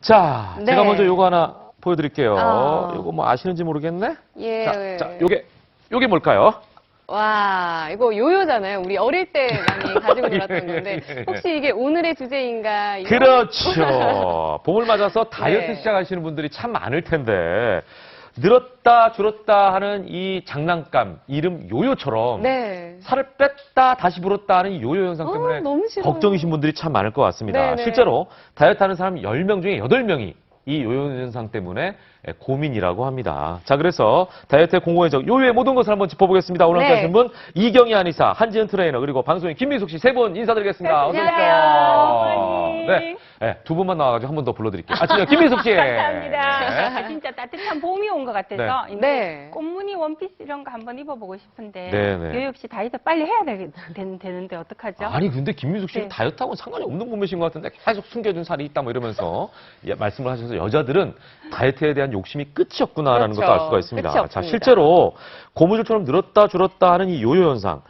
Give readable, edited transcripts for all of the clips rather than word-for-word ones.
자, 네. 제가 먼저 요거 하나 보여드릴게요. 요거 뭐 아시는지 모르겠네? 예. 자, 요게 뭘까요? 와, 이거 요요잖아요. 우리 어릴 때 많이 가지고 놀았던 건데. 혹시 이게 오늘의 주제인가? 그렇죠. 봄을 맞아서 다이어트 네. 시작하시는 분들이 참 많을 텐데, 늘었다 줄었다 하는 이 장난감, 이름 요요처럼 네. 살을 뺐다 다시 불었다 하는 이 요요 현상 때문에 너무 싫어요. 걱정이신 분들이 참 많을 것 같습니다. 네네. 실제로 다이어트 하는 사람 10명 중에 8명이 이 요요 현상 때문에 고민이라고 합니다. 자, 그래서 다이어트의 공공의 적 요요의 모든 것을 한번 짚어보겠습니다. 오늘 함께 네. 하신 분 이경희 한의사, 한지은 트레이너, 그리고 방송인 김민숙 씨 세 분 인사드리겠습니다. 어서 오십시오. 안녕하세요. 네. 네, 두 분만 나와가지고 한 번 더 불러드릴게요. 진짜 김민숙 씨. 감사합니다. 진짜 따뜻한 봄이 온 것 같아서 이제 네. 꽃무늬 원피스 이런 거 한번 입어보고 싶은데 네네. 요요 없이 다이어트 빨리 해야 되는데 어떡하죠? 아니 근데 김민숙 씨는 네. 다이어트하고는 상관이 없는 몸매신 것 같은데 계속 숨겨둔 살이 있다 뭐 이러면서 말씀을 하셔서 여자들은 다이어트에 대한 욕심이 끝이 없구나라는 그렇죠. 것도 알 수가 있습니다. 끝이 자, 없습니다. 실제로 고무줄처럼 늘었다 줄었다 하는 이 요요 현상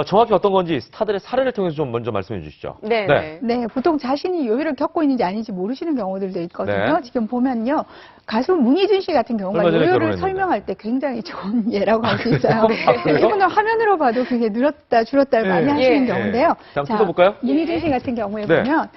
정확히 어떤 건지 스타들의 사례를 통해서 좀 먼저 말씀해 주시죠. 네. 네. 네, 보통 자신이 요요를 겪고 있는지 아닌지 모르시는 경우들도 있거든요. 네. 지금 보면요. 가수 문희준 씨 같은 경우가 얼마 전에 요요를 결혼했는데. 설명할 때 굉장히 좋은 예라고 할 수 있어요. 아, 그래요? 이분은 화면으로 봐도 굉장히 늘었다 줄었다를 많이 네. 하시는 예. 경우인데요. 자, 한번 뜯어볼까요? 문희준 씨 같은 경우에 네. 보면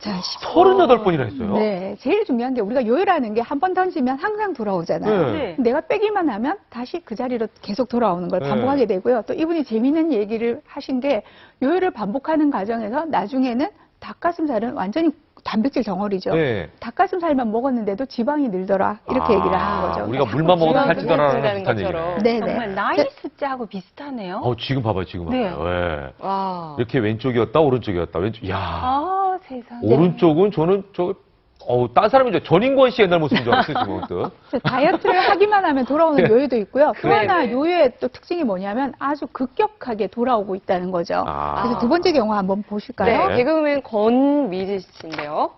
자, 38번이나 했어요. 네, 제일 중요한 게 우리가 요요라는 게 한 번 던지면 항상 돌아오잖아요. 네. 내가 빼기만 하면 다시 그 자리로 계속 돌아오는 걸 네. 반복하게 되고요. 또 이분이 재미있는 얘기를 하신 게 요요를 반복하는 과정에서 나중에는 닭가슴살은 완전히 단백질 덩어리죠. 네. 닭가슴살만 먹었는데도 지방이 늘더라. 이렇게 얘기를 하는 거죠. 우리가 물만 먹어도 지방이 살찌더라는 늘어나는 듯한 것처럼. 얘기네. 네네. 정말 나이 숫자하고 비슷하네요. 지금 봐봐요, 지금 네. 봐봐요. 네. 와. 이렇게 왼쪽이었다, 오른쪽이었다, 왼쪽. 야. 아, 세상에. 오른쪽은 저는 딴 사람인 줄 전인권 씨 옛날 모습인 줄 알았어요, 지금. 또. 그래서 다이어트를 하기만 하면 돌아오는 요요도 있고요. 또 네네. 하나 요요의 또 특징이 뭐냐면 아주 급격하게 돌아오고 있다는 거죠. 아. 그래서 두 번째 경우 한번 보실까요? 네. 개그우먼 권미지 씨인데요.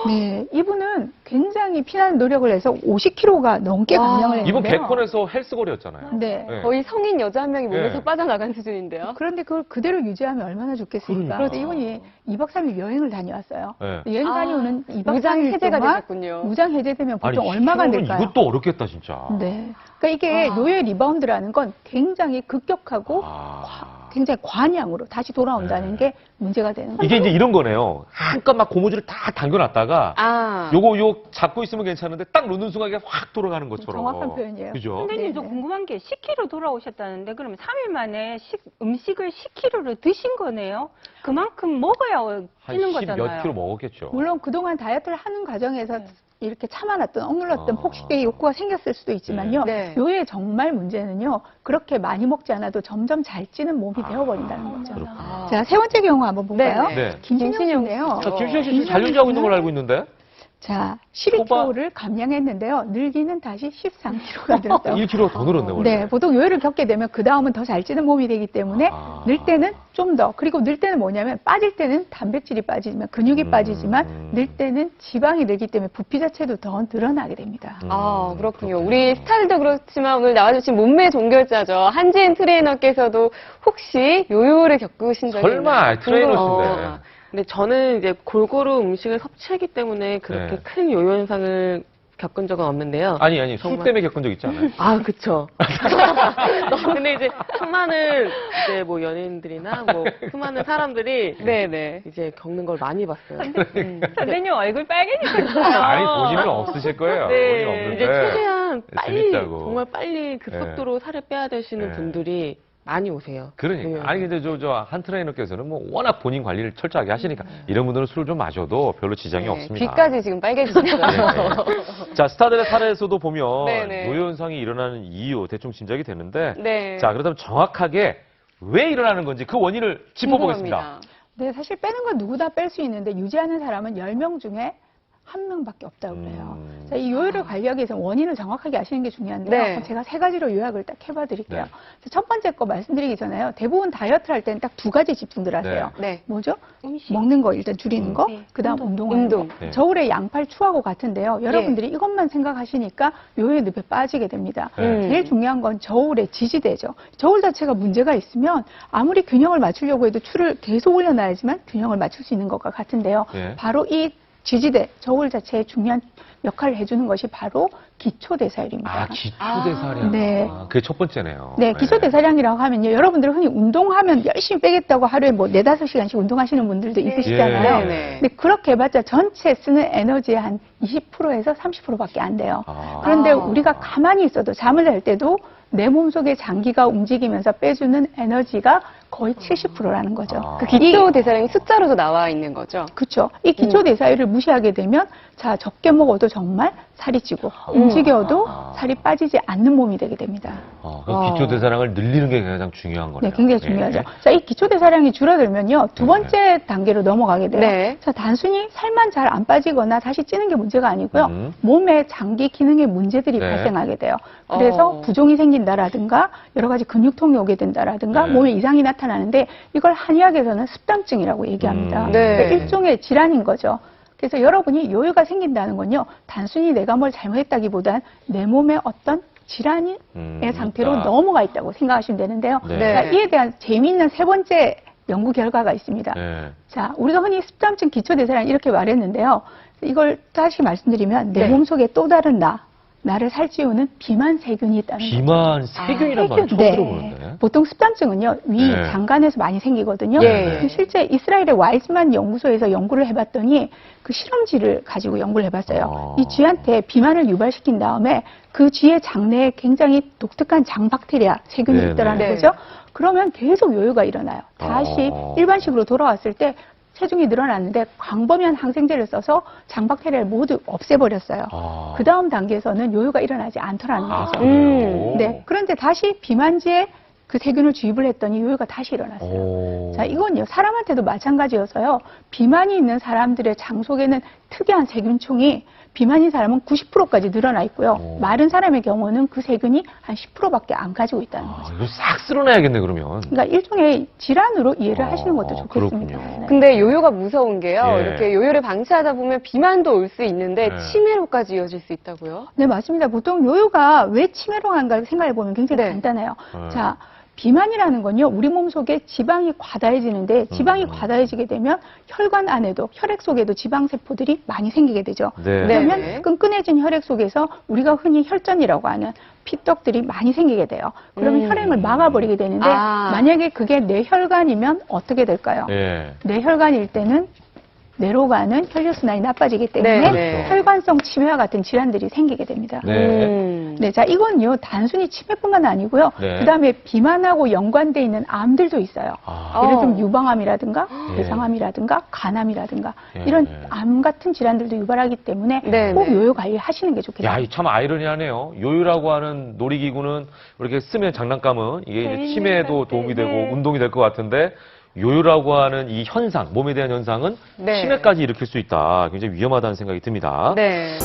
네, 이분은 굉장히 피나는 노력을 해서 50kg가 넘게 와. 감량을 했는데요. 이분 개콘에서 헬스걸이었잖아요. 네. 네. 거의 성인 여자 한 명이 몸에서 네. 빠져나간 수준인데요. 그런데 그걸 그대로 유지하면 얼마나 좋겠습니까? 그러니까. 그런데 이분이 2박 3일 여행을 다녀왔어요. 네. 여행 다녀오는 2박 무장 3일 해제가 동안 되셨군요. 무장 해제되면 아니, 보통 얼마가 10kg 는 될까요? 이것도 어렵겠다, 진짜. 네. 그러니까 이게 와. 요요의 리바운드라는 건 굉장히 급격하고 아. 굉장히 관양으로 다시 돌아온다는 네. 게 문제가 되는 거죠. 이게 이제 이런 거네요. 한껏 막 고무줄을 다 당겨놨다가 요거 잡고 있으면 괜찮은데 딱 놓는 순간 이게 확 돌아가는 것처럼. 정확한 표현이에요. 그죠? 선생님, 저 네네. 궁금한 게 10kg 돌아오셨다는데 그러면 3일 만에 음식을 10kg를 드신 거네요? 그만큼 먹어야 한 찌는 10몇 거잖아요. 킬로 먹었겠죠. 물론 그동안 다이어트를 하는 과정에서 네. 이렇게 참아놨던 억눌렀던 아. 폭식의 욕구가 생겼을 수도 있지만요. 네. 요요의 정말 문제는요. 그렇게 많이 먹지 않아도 점점 잘 찌는 몸이 아. 되어버린다는 거죠. 그렇구나. 자, 세 번째 경우 한번 볼까요? 네, 네. 김신영 김신영 씨인데요. 씨. 김수영 씨 지금 잔류지하고 있는 걸로 알고 있는데? 자, 12kg를 감량했는데요. 늘기는 다시 13kg가 늘었다고. 1kg 더 늘었네, 원래. 네, 보통 요요를 겪게 되면 그 다음은 더 잘 찌는 몸이 되기 때문에 아. 늘 때는 좀 더, 그리고 늘 때는 뭐냐면 빠질 때는 단백질이 빠지지만 근육이 빠지지만 늘 때는 지방이 늘기 때문에 부피 자체도 더 늘어나게 됩니다. 그렇군요. 우리 스타들도 그렇지만 오늘 나와주신 몸매 종결자죠. 한지인 트레이너께서도 혹시 요요를 겪으신 적이 설마, 있나요? 트레이너신데. 근데 저는 이제 골고루 음식을 섭취하기 때문에 그렇게 네. 큰 요요 현상을 겪은 적은 없는데요. 아니, 술 정말. 때문에 겪은 적 있지 않아요? 아, 그쵸. 근데 이제 수많은 이제 뭐 연예인들이나 뭐 수많은 사람들이 네네. 이제 겪는 걸 많이 봤어요. 선생님 얼굴 빨개지셨어요. 아니, 본인은 없으실 거예요. 본인 네, 없는데. 이제 최대한 네, 빨리 재밌다고. 정말 빨리 급속도로 살을 빼야 되시는 네. 분들이 많이 오세요. 그러니까. 아니, 근데 한 트레이너께서는 뭐 워낙 본인 관리를 철저하게 하시니까 이런 분들은 술을 좀 마셔도 별로 지장이 네, 없습니다. 귀까지 지금 빨개지셨어요. 네. 자, 스타들의 사례에서도 보면 네네. 요요 현상이 일어나는 이유 대충 짐작이 되는데 네. 자, 그렇다면 정확하게 왜 일어나는 건지 그 원인을 짚어보겠습니다. 궁금합니다. 네, 사실 빼는 건 누구나 뺄 수 있는데 유지하는 사람은 10명 중에 1명밖에 없다고 그래요. 자, 이 요요를 관리하기 위해서 원인을 정확하게 아시는 게 중요한데요. 네. 제가 세 가지로 요약을 딱 해봐 드릴게요. 네. 첫 번째 거 말씀드리기 전에요. 대부분 다이어트를 할 때는 딱 두 가지 집중들 하세요. 네. 뭐죠? 음식. 먹는 거 일단 줄이는 거, 네. 그다음 운동하는 운동. 거. 네. 저울에 양팔 추하고 같은데요. 여러분들이 이것만 생각하시니까 요요의 늪에 빠지게 됩니다. 네. 제일 중요한 건 저울의 지지대죠. 저울 자체가 문제가 있으면 아무리 균형을 맞추려고 해도 추를 계속 올려놔야지만 균형을 맞출 수 있는 것과 같은데요. 네. 바로 이 지지대, 저울 자체에 중요한 역할을 해주는 것이 바로 기초대사율입니다. 아, 기초대사량. 네. 그게 첫 번째네요. 네, 기초대사량이라고 하면요. 여러분들 흔히 운동하면 열심히 빼겠다고 하루에 뭐 4-5시간씩 운동하시는 분들도 있으시잖아요. 예. 네. 근데 그렇게 해봤자 전체 쓰는 에너지의 한 20%에서 30%밖에 안 돼요. 아. 그런데 우리가 가만히 있어도 잠을 잘 때도 내 몸속의 장기가 움직이면서 빼주는 에너지가 거의 70%라는 거죠. 아. 그 기초 대사량이 숫자로도 나와 있는 거죠. 그렇죠. 이 기초 대사율을 무시하게 되면 자 적게 먹어도 정말 살이 찌고 움직여도 아. 살이 빠지지 않는 몸이 되게 됩니다. 그 기초대사량을 늘리는 게 가장 중요한 거네요. 네, 굉장히 중요하죠. 예. 자, 이 기초 대사량이 줄어들면요, 두 번째 단계로 넘어가게 돼요. 네. 자, 단순히 살만 잘 안 빠지거나 다시 찌는 게 문제가 아니고요, 음. 몸의 장기 기능의 문제들이 네. 발생하게 돼요. 그래서 부종이 생긴다라든가 여러 가지 근육통이 오게 된다라든가 네. 몸에 이상이 나타나는데 이걸 한의학에서는 습당증이라고 얘기합니다. 네. 그러니까 일종의 질환인 거죠. 그래서 여러분이 요요가 생긴다는 건요, 단순히 내가 뭘 잘못했다기보단 내 몸에 어떤 질환의 상태로 그러니까. 넘어가 있다고 생각하시면 되는데요. 네. 자, 이에 대한 재미있는 세 번째 연구 결과가 있습니다. 네. 자, 우리가 흔히 습당증 기초대사량 이렇게 말했는데요. 이걸 다시 말씀드리면 내 네. 몸속에 또 다른 나를 살찌우는 비만 세균이 있다는 거죠. 비만 세균이란 말 처음 네. 들어보는데. 보통 습당증은요, 위, 네. 장관에서 많이 생기거든요. 예. 근데 실제 이스라엘의 와이즈만 연구소에서 연구를 해봤더니 그 실험쥐를 가지고 연구를 해봤어요. 이 쥐한테 비만을 유발시킨 다음에 그 쥐의 장내에 굉장히 독특한 장박테리아 세균이 네, 있더라는 네. 거죠. 그러면 계속 요요가 일어나요. 다시 일반식으로 돌아왔을 때 체중이 늘어났는데 광범위한 항생제를 써서 장박테리아를 모두 없애버렸어요. 아. 그 다음 단계에서는 요요가 일어나지 않더라는 아, 거죠. 그래요? 네. 그런데 다시 비만지에 그 세균을 주입을 했더니 요요가 다시 일어났어요. 오. 자, 이건요, 사람한테도 마찬가지여서요, 비만이 있는 사람들의 장 속에는 특이한 세균총이 비만인 사람은 90%까지 늘어나 있고요. 오. 마른 사람의 경우는 그 세균이 한 10%밖에 안 가지고 있다는 거죠. 이거 싹 쓸어내야겠네, 그러면. 그러니까 일종의 질환으로 이해를 하시는 것도 좋겠습니다. 그렇군요. 네. 근데 요요가 무서운 게요. 예. 이렇게 요요를 방치하다 보면 비만도 올 수 있는데 네. 치매로까지 이어질 수 있다고요? 네, 맞습니다. 보통 요요가 왜 치매로 간가를 생각해 보면 굉장히 네. 간단해요. 네. 자, 비만이라는 건요, 우리 몸 속에 지방이 과다해지는데, 지방이 음. 과다해지게 되면 혈관 안에도, 혈액 속에도 지방세포들이 많이 생기게 되죠. 네. 그러면 네. 끈끈해진 혈액 속에서 우리가 흔히 혈전이라고 하는 피떡들이 많이 생기게 돼요. 그러면 혈액을 막아버리게 되는데, 아. 만약에 그게 뇌혈관이면 어떻게 될까요? 예. 뇌혈관일 때는 뇌로 가는 혈류순환이 나빠지기 때문에 네, 네. 혈관성 치매와 같은 질환들이 생기게 됩니다. 네. 네, 자, 이건요, 단순히 치매뿐만 아니고요. 네. 그 다음에 비만하고 연관돼 있는 암들도 있어요. 아. 예를 들면 유방암이라든가 예. 대장암이라든가 간암이라든가 예, 이런 예. 암 같은 질환들도 유발하기 때문에 네, 꼭 네. 요요 관리하시는 게 야, 좋겠어요. 이 참 아이러니하네요. 요요라고 하는 놀이기구는 이렇게 쓰면 장난감은 이게 이제 재밌는 치매에도 것 도움이 같아. 되고 네. 운동이 될 것 같은데 요요라고 하는 이 현상, 몸에 대한 현상은 네. 치매까지 일으킬 수 있다. 굉장히 위험하다는 생각이 듭니다. 네.